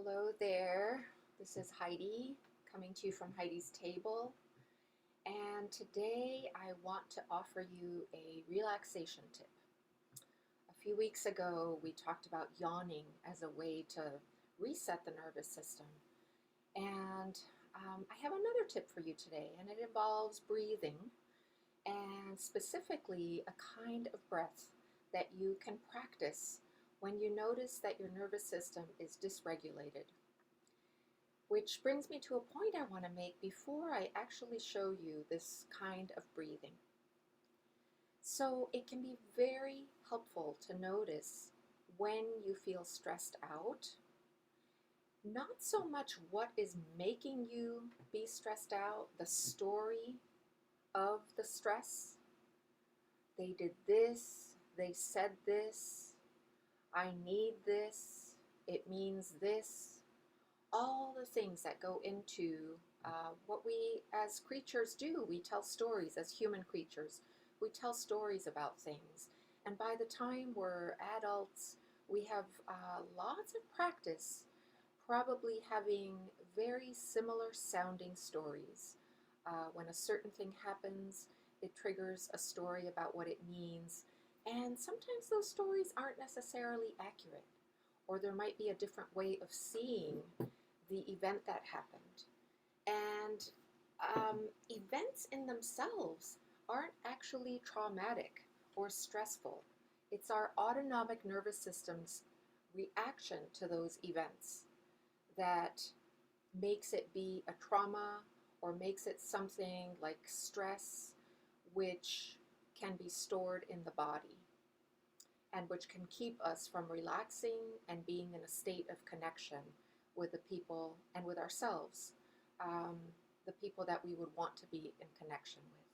Hello there. This is Heidi coming to you from Heidi's Table. And today I want to offer you a relaxation tip. A few weeks ago, we talked about yawning as a way to reset the nervous system. And I have another tip for you today, and it involves breathing and specifically a kind of breath that you can practice when you notice that your nervous system is dysregulated. Which brings me to a point I want to make before I actually show you this kind of breathing. So it can be very helpful to notice when you feel stressed out, not so much what is making you be stressed out, the story of the stress. They did this, they said this, I need this, it means this. All the things that go into what we as creatures do. We tell stories as human creatures. We tell stories about things. And by the time we're adults, we have lots of practice probably having very similar sounding stories. When a certain thing happens, it triggers a story about what it means. And sometimes those stories aren't necessarily accurate, or there might be a different way of seeing the event that happened. And events in themselves aren't actually traumatic or stressful. It's our autonomic nervous system's reaction to those events that makes it be a trauma or makes it something like stress, which can be stored in the body and which can keep us from relaxing and being in a state of connection with the people and with ourselves, the people that we would want to be in connection with.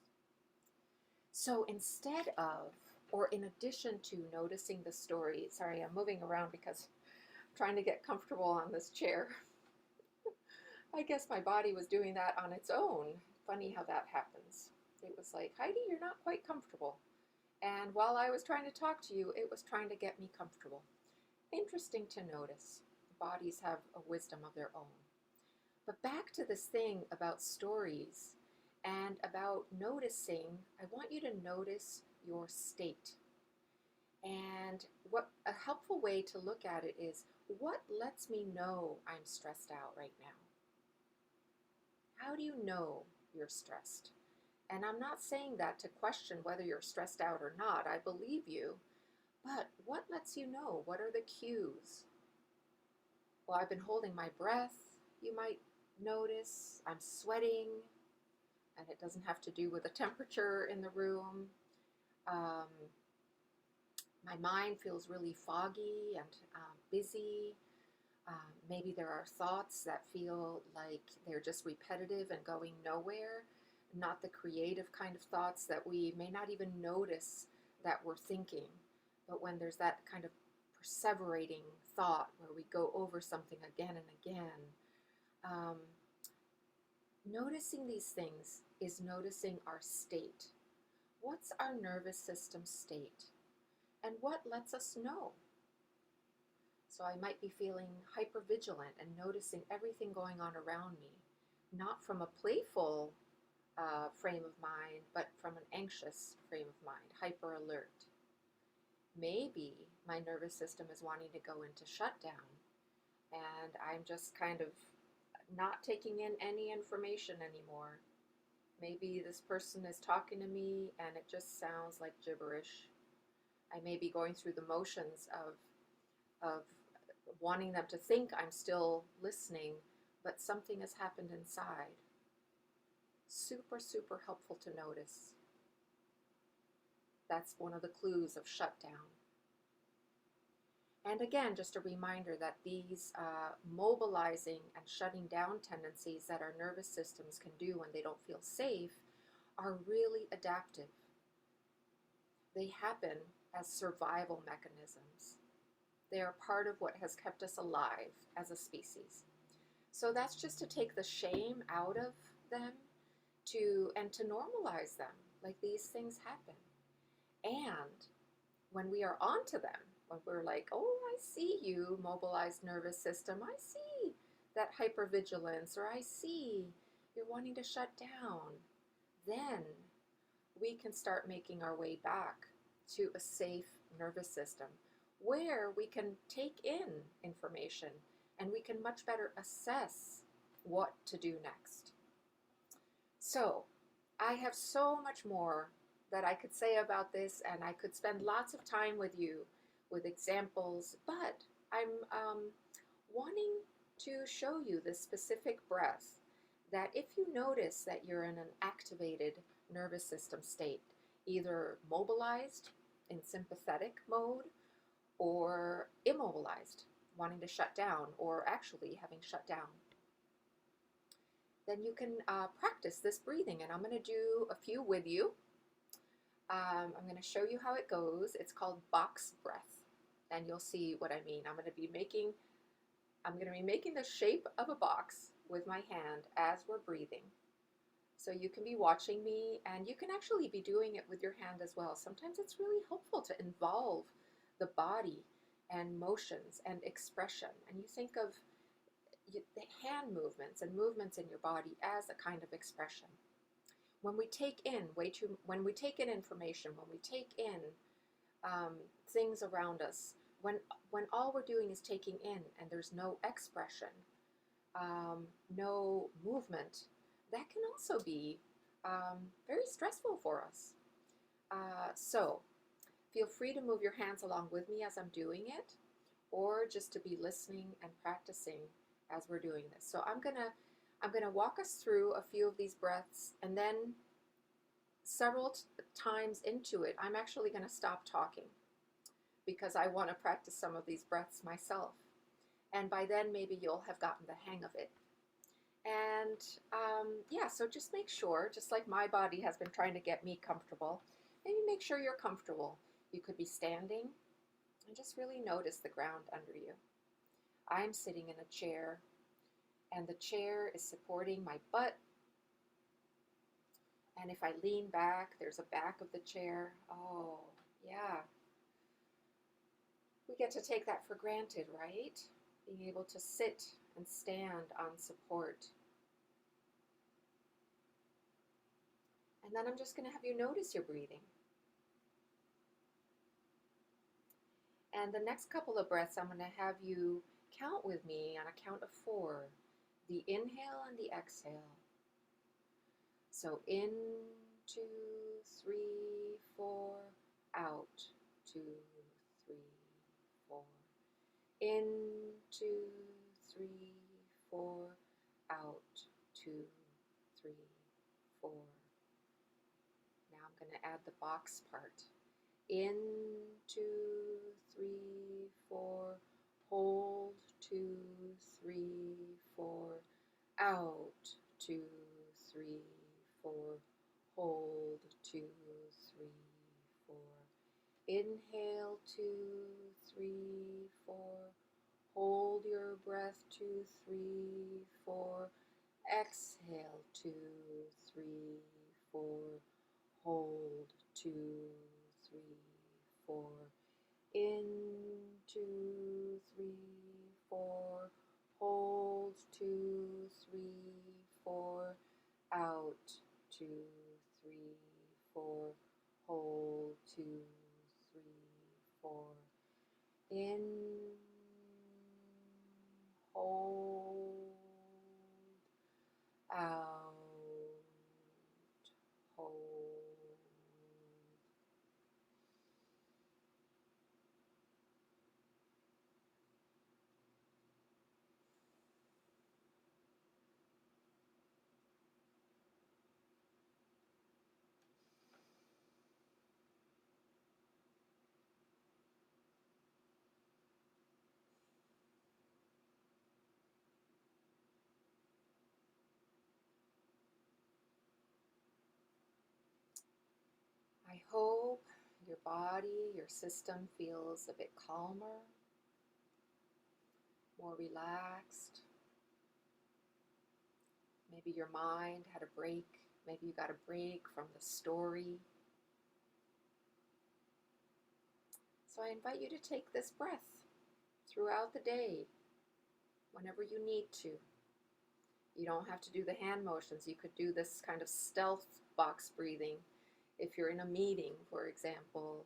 So instead of, or in addition to noticing the story, sorry, I'm moving around because I'm trying to get comfortable on this chair. I guess my body was doing that on its own. Funny how that happens. It was like, Heidi, you're not quite comfortable. And while I was trying to talk to you, it was trying to get me comfortable. Interesting to notice. Bodies have a wisdom of their own. But back to this thing about stories and about noticing, I want you to notice your state. And what a helpful way to look at it is, what lets me know I'm stressed out right now? How do you know you're stressed? And I'm not saying that to question whether you're stressed out or not. I believe you. But what lets you know? What are the cues? Well, I've been holding my breath, you might notice. I'm sweating, and it doesn't have to do with the temperature in the room. My mind feels really foggy and busy. Maybe there are thoughts that feel like they're just repetitive and going nowhere, not the creative kind of thoughts that we may not even notice that we're thinking. But when there's that kind of perseverating thought where we go over something again and again, noticing these things is noticing our state. What's our nervous system state? And what lets us know? So I might be feeling hypervigilant and noticing everything going on around me, not from a playful frame of mind, but from an anxious frame of mind, hyper alert. Maybe my nervous system is wanting to go into shutdown, and I'm just kind of not taking in any information anymore. Maybe this person is talking to me and it just sounds like gibberish. I may be going through the motions of wanting them to think I'm still listening, but something has happened inside. Super, super helpful to notice. That's one of the clues of shutdown. And again, just a reminder that these mobilizing and shutting down tendencies that our nervous systems can do when they don't feel safe are really adaptive. They happen as survival mechanisms. They are part of what has kept us alive as a species. So that's just to take the shame out of them and to normalize them, like these things happen. And when we are onto them, when we're like, oh, I see you, mobilized nervous system. I see that hypervigilance, or I see you're wanting to shut down. Then we can start making our way back to a safe nervous system where we can take in information and we can much better assess what to do next. So, I have so much more that I could say about this, and I could spend lots of time with you with examples, but I'm wanting to show you this specific breath that if you notice that you're in an activated nervous system state, either mobilized in sympathetic mode or immobilized, wanting to shut down or actually having shut down, then you can practice this breathing. And I'm going to do a few with you. I'm going to show you how it goes. It's called box breath, and you'll see what I mean. I'm going to be making the shape of a box with my hand as we're breathing. So you can be watching me, and you can actually be doing it with your hand as well. Sometimes it's really helpful to involve the body and motions and expression. And you think of the hand movements and movements in your body as a kind of expression. When we take in information, when we take in things around us, when all we're doing is taking in and there's no expression, no movement, that can also be very stressful for us. So feel free to move your hands along with me as I'm doing it, or just to be listening and practicing as we're doing this. So I'm gonna walk us through a few of these breaths, and then several times into it, I'm actually gonna stop talking because I want to practice some of these breaths myself. And by then, maybe you'll have gotten the hang of it. And yeah, so just make sure, just like my body has been trying to get me comfortable, maybe make sure you're comfortable. You could be standing and just really notice the ground under you. I'm sitting in a chair, and the chair is supporting my butt. And if I lean back, there's a back of the chair. Oh, yeah. We get to take that for granted, right? Being able to sit and stand on support. And then I'm just going to have you notice your breathing. And the next couple of breaths, I'm going to have you count with me on a count of 4. The inhale and the exhale. So in, 2, 3, 4, out, 2, 3, 4. In, 2, 3, 4, out, 2, 3, 4. Now I'm going to add the box part. In, 2, 3, 4, hold, 2, 3, 4, out, 2, 3, 4, hold, 2, 3, 4. Inhale, 2, 3, 4, hold your breath, 2, 3, 4. Exhale, 2, 3, 4, hold, 2, 3, 4. In, 2, 3, 4, hold, 2, 3, 4, out, 2, 3, 4, hold, 2, 3, 4. In, hold, out, hold. I hope your body, your system feels a bit calmer, more relaxed. Maybe your mind had a break. Maybe you got a break from the story. So I invite you to take this breath throughout the day, whenever you need to. You don't have to do the hand motions. You could do this kind of stealth box breathing if you're in a meeting, for example.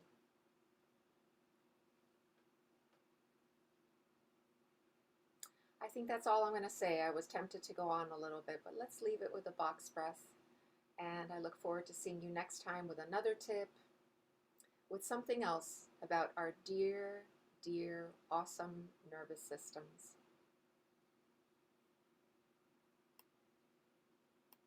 I think that's all I'm going to say. I was tempted to go on a little bit, but let's leave it with a box breath. And I look forward to seeing you next time with another tip, with something else about our dear, dear, awesome nervous systems.